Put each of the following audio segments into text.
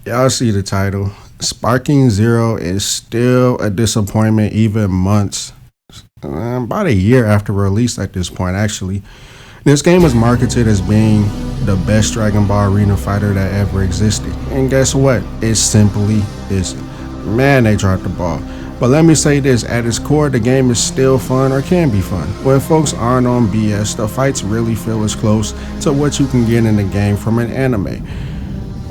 Y'all see the title. Sparking Zero is still a disappointment even months, about a year after release at this point actually. This game was marketed as being the best Dragon Ball Arena fighter that ever existed. And guess what? It simply isn't. Man, they dropped the ball. But let me say this, at its core, the game is still fun or can be fun. When folks aren't on BS, the fights really feel as close to what you can get in the game from an anime.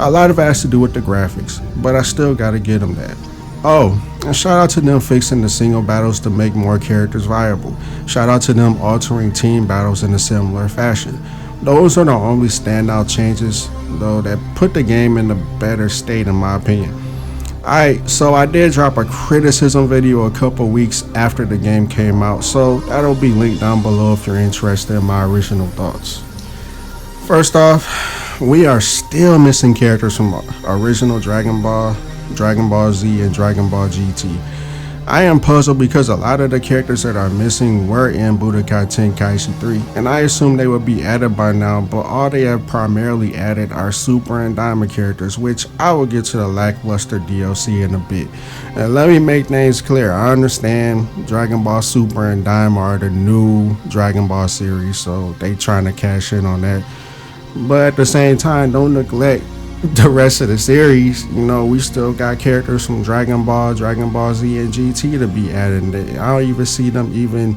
A lot of it has to do with the graphics, but I still gotta give them that. Oh, and shout out to them fixing the single battles to make more characters viable. Shout out to them altering team battles in a similar fashion. Those are the only standout changes, though, that put the game in a better state in my opinion. Alright, so I did drop a criticism video a couple weeks after the game came out, so that'll be linked down below if you're interested in my original thoughts. First off, we are still missing characters from original Dragon Ball, Dragon Ball Z, and Dragon Ball GT. I am puzzled because a lot of the characters that are missing were in Budokai Tenkaichi 3, and I assume they would be added by now, but all they have primarily added are Super and Diamond characters, which I will get to the lackluster DLC in a bit. And let me make things clear, I understand Dragon Ball Super and Diamond are the new Dragon Ball series, so they trying to cash in on that. But at the same time, don't neglect the rest of the series. You know, we still got characters from Dragon Ball, Dragon Ball Z, and GT to be added. I don't even see them even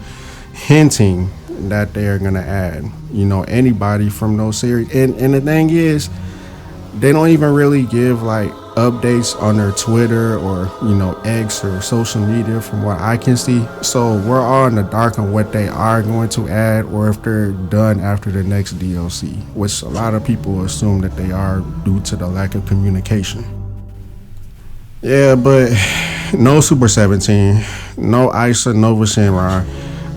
hinting that they're gonna add, you know, anybody from those series. And the thing is, they don't even really give like updates on their Twitter or, you know, X or social media from what I can see. So we're all in the dark on what they are going to add or if they're done after the next DLC, which a lot of people assume that they are due to the lack of communication. Yeah, but no Super 17, no Isa Nova Shinra.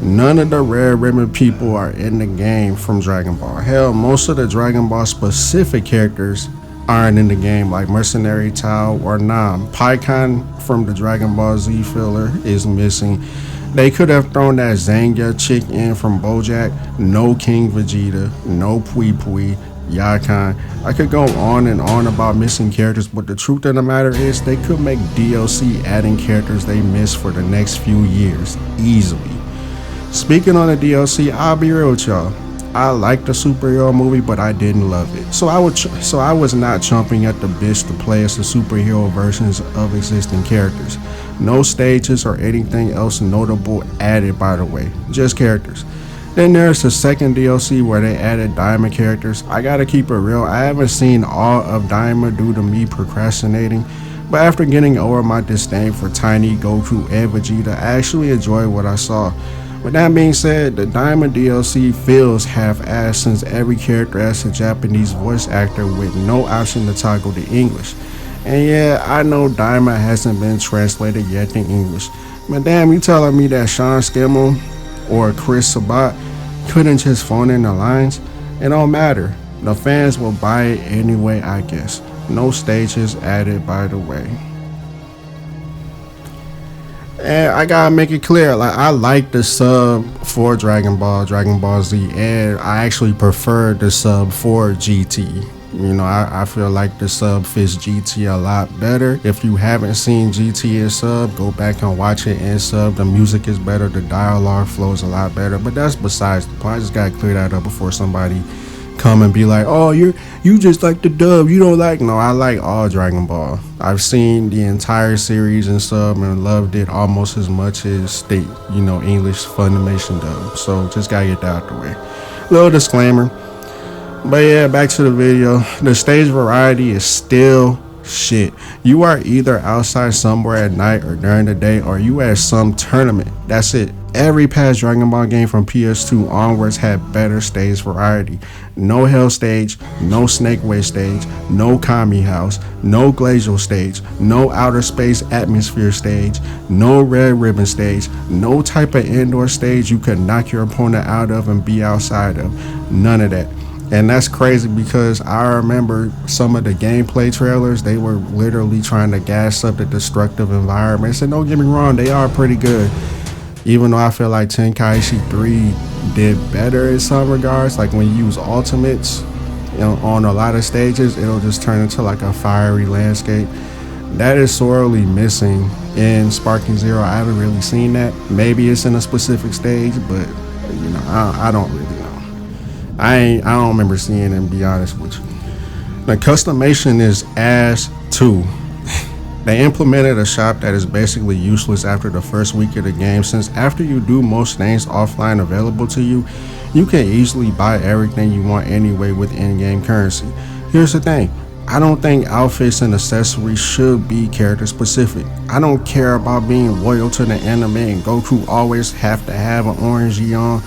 None of the Red Ribbon people are in the game from Dragon Ball. Hell, most of the Dragon Ball specific characters aren't in the game, like Mercenary Tao or Nam. Pikkon from the Dragon Ball Z filler is missing. They could have thrown that Zanga chick in from BoJack. No King Vegeta, no Pui Pui, Yakan. I could go on and on about missing characters, but the truth of the matter is they could make DLC adding characters they missed for the next few years easily. Speaking on the DLC, I'll be real with y'all. I liked the superhero movie, but I didn't love it. So I was not chomping at the bits to play as the superhero versions of existing characters. No stages or anything else notable added, by the way, just characters. Then there's the second DLC where they added Diamond characters. I gotta keep it real, I haven't seen all of Diamond due to me procrastinating, but after getting over my disdain for Tiny, Goku, and Vegeta, I actually enjoyed what I saw. With that being said, the Diamond DLC feels half-assed since every character has a Japanese voice actor with no option to toggle to English. And yeah, I know Diamond hasn't been translated yet in English, but damn, you telling me that Sean Skimmel or Chris Sabat couldn't just phone in the lines? It don't matter. The fans will buy it anyway, I guess. No stages added, by the way. And I gotta make it clear, like, I like the sub for Dragon Ball Z, and I actually prefer the sub for GT. You know, I feel like the sub fits GT a lot better. If you haven't seen GT in sub, go back and watch it in sub. The music is better, the dialogue flows a lot better, but that's besides the point. I just gotta clear that up before somebody come and be like, oh, you just like the dub, you don't like. No, I like all Dragon Ball. I've seen the entire series in sub and loved it almost as much as the, you know, English Funimation dub. So just gotta get that out the way. Little disclaimer. But yeah, back to the video. The stage variety is still shit. You are either outside somewhere at night or during the day, or you at some tournament. That's it. Every past Dragon Ball game from PS2 onwards had better stage variety. No Hell stage, no Snake Way stage, no Kami House, no Glacial stage, no Outer Space Atmosphere stage, no Red Ribbon stage, no type of indoor stage you could knock your opponent out of and be outside of. None of that. And that's crazy because I remember some of the gameplay trailers, they were literally trying to gas up the destructive environments. And don't get me wrong, they are pretty good. Even though I feel like Tenkaichi 3 did better in some regards, like when you use ultimates, on a lot of stages, it'll just turn into like a fiery landscape. That is sorely missing in Sparking Zero. I haven't really seen that. Maybe it's in a specific stage, but I don't really know. I don't remember seeing it, to be honest with you. The customization is ass too. They implemented a shop that is basically useless after the first week of the game, since after you do most things offline available to you, you can easily buy everything you want anyway with in-game currency. Here's the thing. I don't think outfits and accessories should be character specific. I don't care about being loyal to the anime and Goku always have to have an orangey on,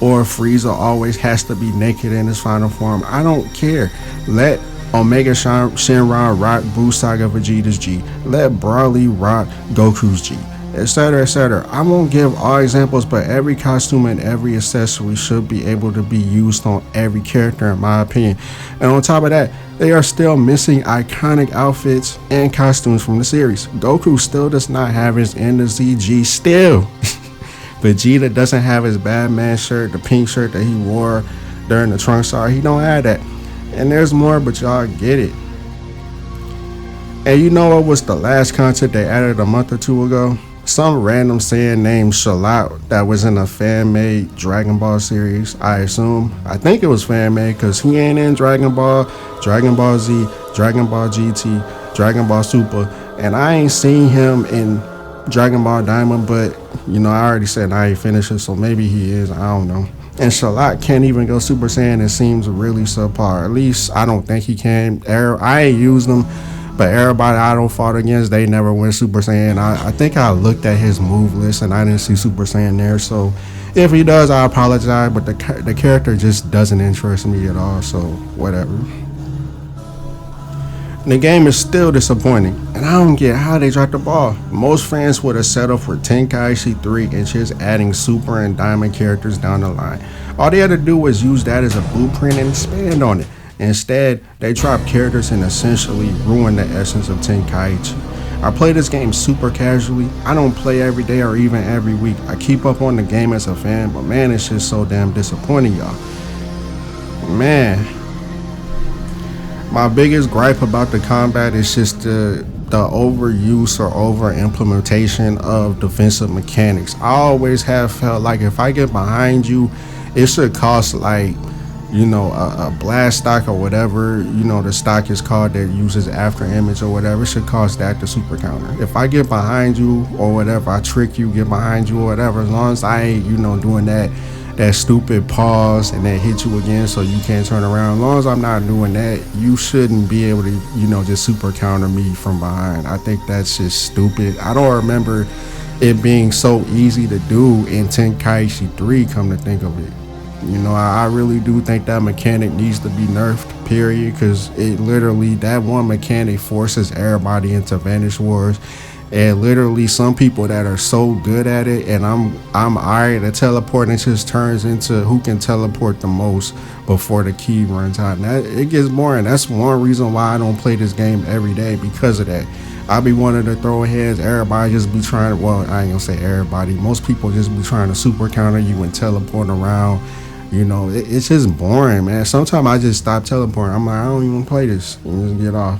or Frieza always has to be naked in his final form. I don't care. Let Omega Shenron rock Buu Saga Vegeta's G. Let Broly rock Goku's G, etc., etc. I won't give all examples, but every costume and every accessory should be able to be used on every character, in my opinion. And on top of that, they are still missing iconic outfits and costumes from the series. Goku still does not have his N to Z G still. Vegeta doesn't have his Batman shirt, the pink shirt that he wore during the Trunks saga. He don't have that. And there's more, but y'all get it. And you know what was the last content they added a month or two ago? Some random Saiyan named Shalat that was in a fan-made Dragon Ball series, I assume. I think it was fan-made because he ain't in Dragon Ball, Dragon Ball Z, Dragon Ball GT, Dragon Ball Super, and I ain't seen him in Dragon Ball Diamond, but I already said I ain't finished it, so maybe he is, I don't know. And Shalat can't even go Super Saiyan. It seems really subpar. At least I don't think he can. I ain't used them, but everybody I don't fought against, they never went Super Saiyan. I think I looked at his move list and I didn't see Super Saiyan there. So if he does, I apologize. But the character just doesn't interest me at all. So whatever. The game is still disappointing, and I don't get how they dropped the ball. Most fans would have settled for Tenkaichi 3 and just adding Super and Diamond characters down the line. All they had to do was use that as a blueprint and expand on it. Instead, they dropped characters and essentially ruined the essence of Tenkaichi. I play this game super casually. I don't play every day or even every week. I keep up on the game as a fan, but man, it's just so damn disappointing, y'all. Man. My biggest gripe about the combat is just the overuse or over implementation of defensive mechanics. I always have felt like if I get behind you, it should cost like, a blast stock or whatever, the stock is called that uses after image or whatever. It should cost that the super counter. If I get behind you or whatever, I trick you, get behind you or whatever, as long as I ain't, doing that stupid pause and then hit you again so you can't turn around. As long as I'm not doing that, you shouldn't be able to, just super counter me from behind. I think that's just stupid. I don't remember it being so easy to do in Tenkaichi 3, come to think of it. I really do think that mechanic needs to be nerfed, period, because it literally, that one mechanic forces everybody into Vanish Wars. And literally some people that are so good at it, and I'm alright at teleporting, it just turns into who can teleport the most before the key runs out. Now it gets boring. That's one reason why I don't play this game every day, because of that. I be wanting to throw heads, everybody just be trying to, well, I ain't gonna say everybody, most people just be trying to super counter you and teleport around. It's just boring, man. Sometimes I just stop teleporting. I'm like, I don't even play this, and just get off.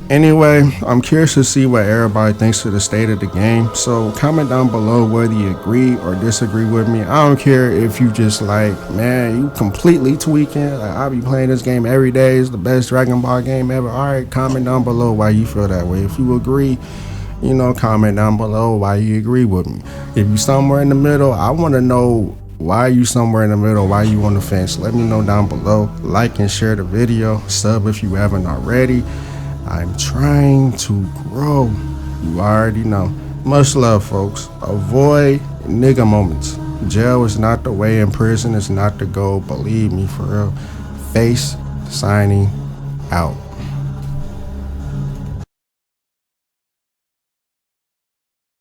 Anyway, I'm curious to see what everybody thinks of the state of the game. So comment down below whether you agree or disagree with me. I don't care if you just like, man, you completely tweaking. Like, I'll be playing this game every day. It's the best Dragon Ball game ever. Alright, comment down below why you feel that way. If you agree, comment down below why you agree with me. If you somewhere in the middle, I want to know why you somewhere in the middle, why you on the fence. Let me know down below. Like and share the video. Sub if you haven't already. I'm trying to grow. You already know. Much love, folks. Avoid nigga moments. Jail is not the way, and prison is not the goal. Believe me, for real. Face signing out.